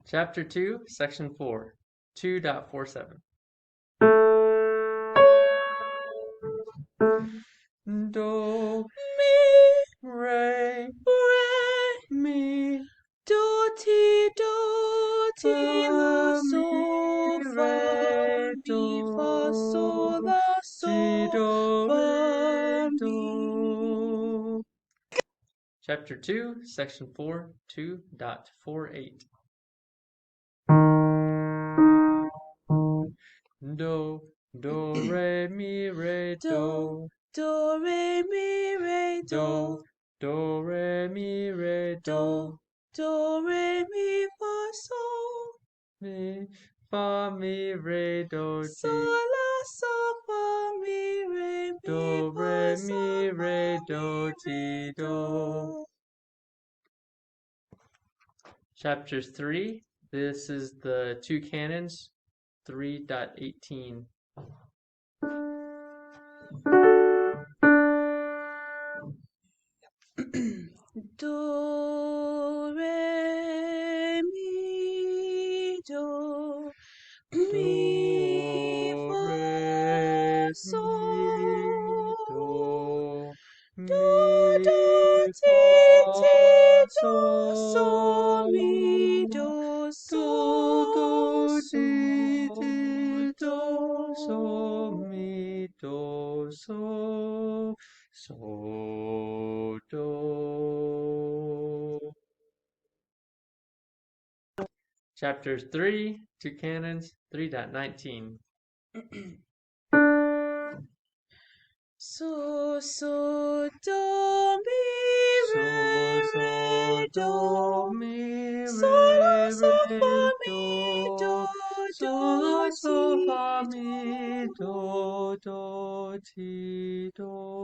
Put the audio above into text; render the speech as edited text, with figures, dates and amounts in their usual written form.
Chapter 2, Section 4, 2.47. Do, Mi, re, re, mi, do, ti, la, fa, sol, mi, fa, re, mi, fa, sol, do, la, si, sol, do, fa, re, mi. do. Chapter 2, Section 4, 2.48. Do, re, mi, re, do. Do, re, mi, re, Do, do. re, mi, re, do. Do, re, mi, fa, sol. Mi, fa, mi, re, do, ti. Sol, la, sol, fa, mi, re, mi, Do, fa, re, sol, mi, fa, re, mi, do, re, ti, do. do. Chapter 3. This is the two canons, 3.18. Do, re, mi, do, mi, Do, fa, re, mi, sol. do, Do, mi, ti, ti, fa, do, sol, mi, sol. do, Do, sol, do, ti, sol, ti, do, so, do. mi, do, so, do. Chapter 3, two canons, 3.19. So, do, mi, So, re, do, do. mi, Sol, la, sol, fa, re, mi, do, do. do, So, fa, ti, mi, do. do, ti, do.